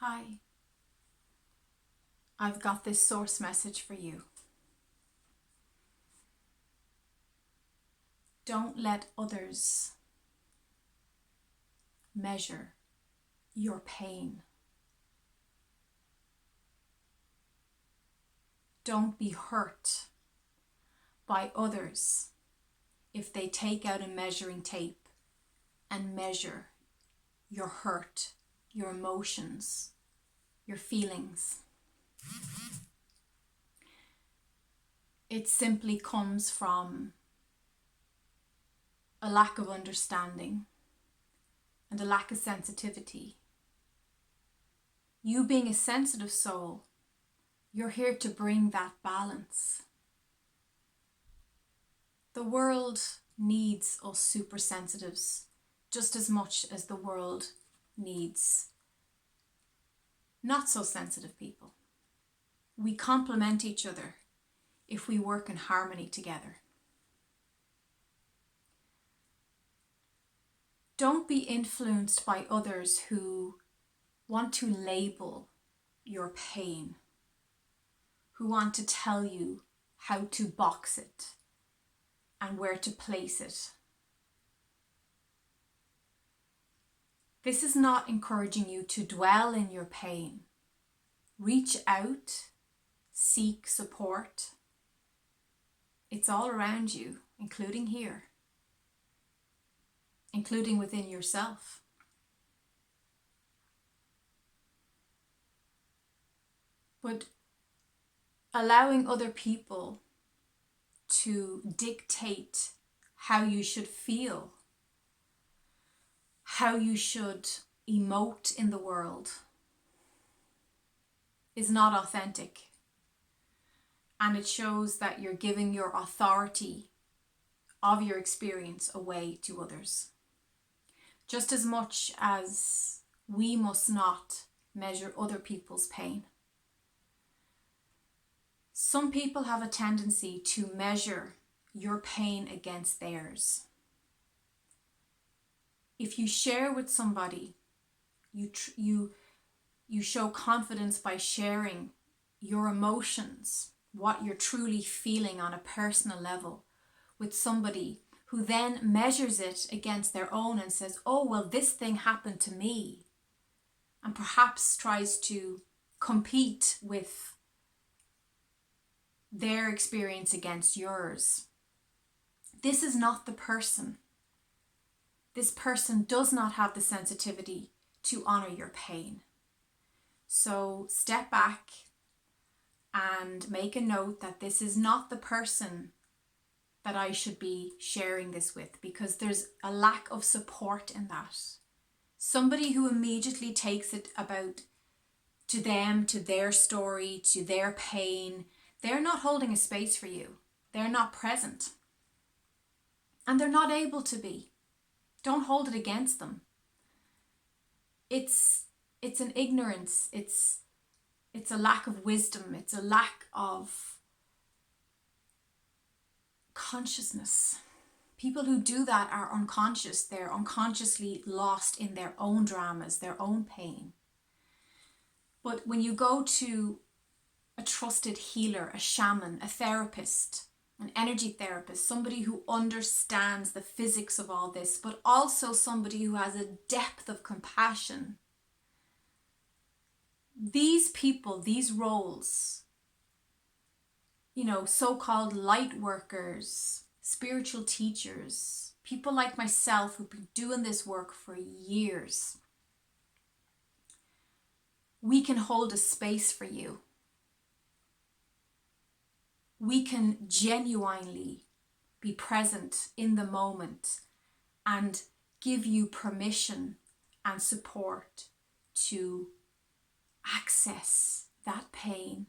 Hi, I've got this source message for you. Don't let others measure your pain. Don't be hurt by others if they take out a measuring tape and measure your hurt, your emotions, your feelings. It simply comes from a lack of understanding and a lack of sensitivity. You being a sensitive soul, you're here to bring that balance. The world needs us super sensitives just as much as the world needs not so sensitive people. We complement each other if we work in harmony together. Don't be influenced by others who want to label your pain, who want to tell you how to box it and where to place it. This is not encouraging you to dwell in your pain. Reach out, seek support. It's all around you, including here, including within yourself. But allowing other people to dictate how you should feel, how you should emote in the world, is not authentic. And it shows that you're giving your authority of your experience away to others. Just as much as we must not measure other people's pain. Some people have a tendency to measure your pain against theirs. If you share with somebody, you show confidence by sharing your emotions, what you're truly feeling on a personal level with somebody who then measures it against their own and says, oh, well, this thing happened to me, and perhaps tries to compete with their experience against yours. This is not the person. This person does not have the sensitivity to honor your pain. So step back and make a note that this is not the person that I should be sharing this with, because there's a lack of support in that. Somebody who immediately takes it about to them, to their story, to their pain, they're not holding a space for you. They're not present. And they're not able to be. Don't hold it against them. It's an ignorance. It's a lack of wisdom. It's a lack of consciousness. People who do that are unconscious. They're unconsciously lost in their own dramas, their own pain. But when you go to a trusted healer, a shaman, a therapist, an energy therapist, somebody who understands the physics of all this, but also somebody who has a depth of compassion, these people, these roles, so-called light workers, spiritual teachers, people like myself who've been doing this work for years, we can hold a space for you. We can genuinely be present in the moment and give you permission and support to access that pain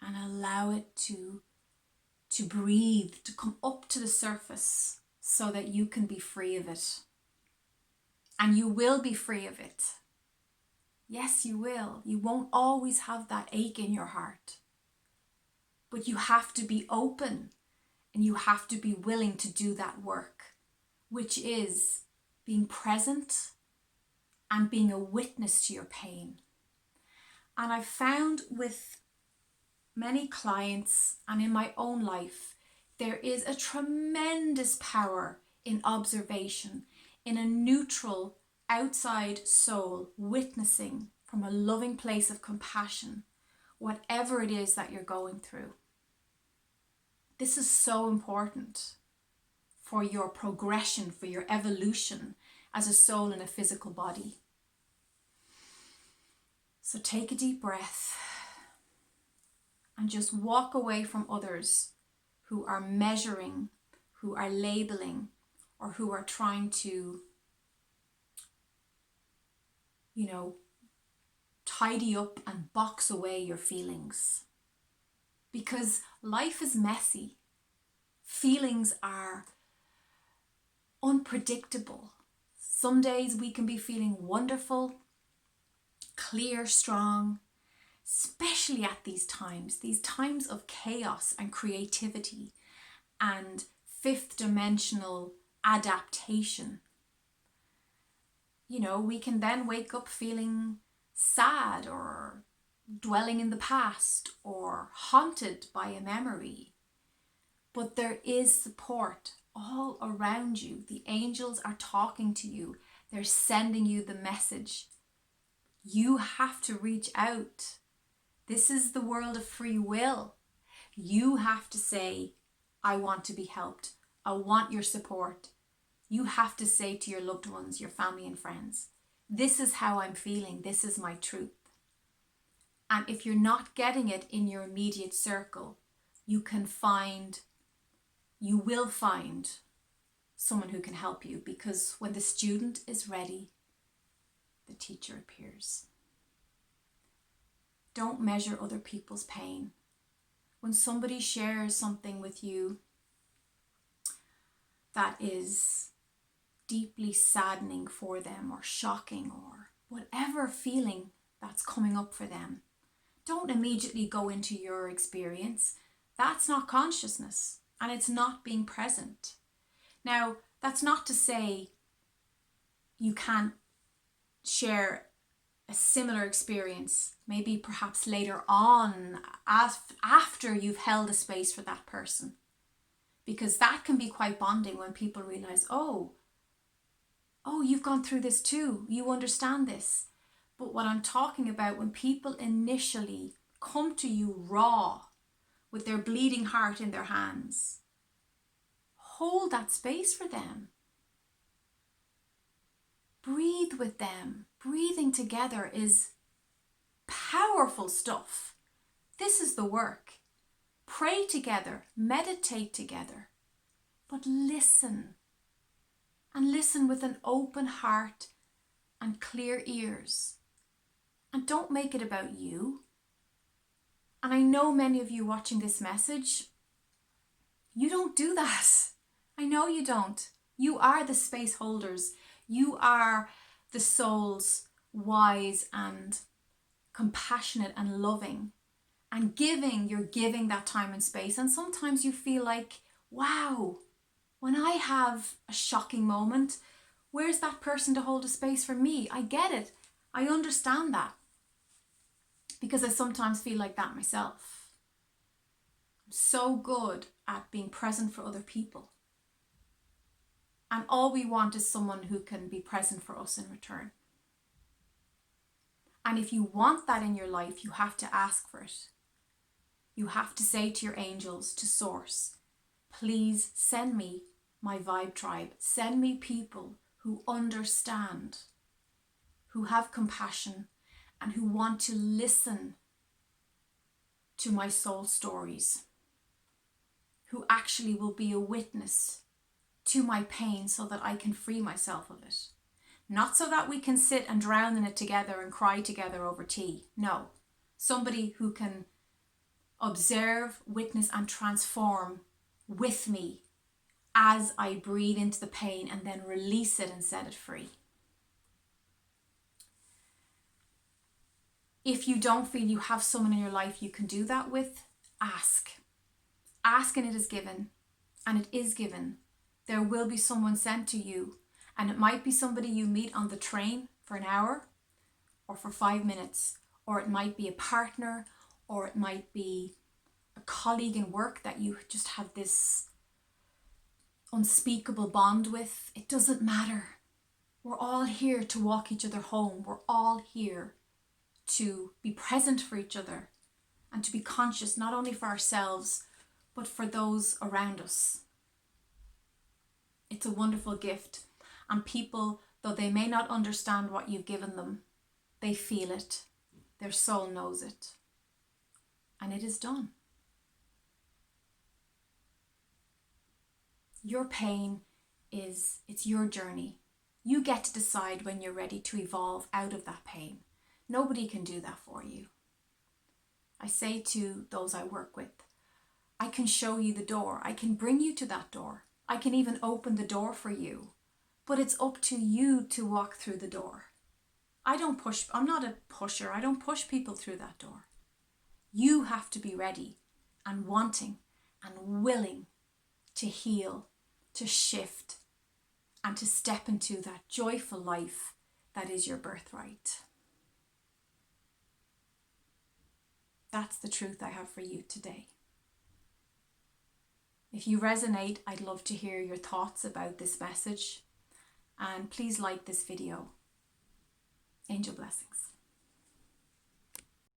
and allow it to breathe, to come up to the surface so that you can be free of it. And you will be free of it. Yes, you will. You won't always have that ache in your heart. But you have to be open and you have to be willing to do that work, which is being present and being a witness to your pain. And I've found with many clients and in my own life, there is a tremendous power in observation, in a neutral outside soul witnessing from a loving place of compassion, whatever it is that you're going through. This is so important for your progression, for your evolution as a soul in a physical body. So take a deep breath and just walk away from others who are measuring, who are labeling, or who are trying to, tidy up and box away your feelings. Because life is messy. Feelings are unpredictable. Some days we can be feeling wonderful, clear, strong, especially at these times of chaos and creativity and fifth dimensional adaptation. We can then wake up feeling sad or dwelling in the past or haunted by a memory. But there is support all around you. The angels are talking to you. They're sending you the message. You have to reach out. This is the world of free will. You have to say, I want to be helped. I want your support. You have to say to your loved ones, your family and friends, this is how I'm feeling. This is my truth. And if you're not getting it in your immediate circle, you will find someone who can help you, because when the student is ready, the teacher appears. Don't measure other people's pain. When somebody shares something with you that is deeply saddening for them or shocking or whatever feeling that's coming up for them, don't immediately go into your experience. That's not consciousness and it's not being present. Now, that's not to say you can't share a similar experience, maybe perhaps later on after you've held a space for that person. Because that can be quite bonding when people realize, oh, you've gone through this too. You understand this. But what I'm talking about, when people initially come to you raw with their bleeding heart in their hands, hold that space for them. Breathe with them. Breathing together is powerful stuff. This is the work. Pray together, meditate together, but listen. And listen with an open heart and clear ears. And don't make it about you. And I know many of you watching this message, you don't do that. I know you don't. You are the space holders. You are the souls, wise and compassionate and loving. And you're giving that time and space. And sometimes you feel like, wow, when I have a shocking moment, where's that person to hold a space for me? I get it. I understand that. Because I sometimes feel like that myself. I'm so good at being present for other people. And all we want is someone who can be present for us in return. And if you want that in your life, you have to ask for it. You have to say to your angels, to Source, please send me my vibe tribe. Send me people who understand, who have compassion, and who want to listen to my soul stories, who actually will be a witness to my pain so that I can free myself of it. Not so that we can sit and drown in it together and cry together over tea. No, somebody who can observe, witness, and transform with me as I breathe into the pain and then release it and set it free. If you don't feel you have someone in your life you can do that with, ask. Ask and it is given. And it is given. There will be someone sent to you. And it might be somebody you meet on the train for an hour or for 5 minutes, or it might be a partner, or it might be a colleague in work that you just have this unspeakable bond with. It doesn't matter. We're all here to walk each other home. We're all here to be present for each other and to be conscious not only for ourselves but for those around us. It's a wonderful gift, and people, though they may not understand what you've given them, they feel it. Their soul knows it. And it is done. Your pain it's your journey. You get to decide when you're ready to evolve out of that pain. Nobody can do that for you. I say to those I work with, I can show you the door. I can bring you to that door. I can even open the door for you. But it's up to you to walk through the door. I'm not a pusher. I don't push people through that door. You have to be ready and wanting and willing to heal, to shift, and to step into that joyful life that is your birthright. That's the truth I have for you today. If you resonate, I'd love to hear your thoughts about this message. And please like this video. Angel blessings.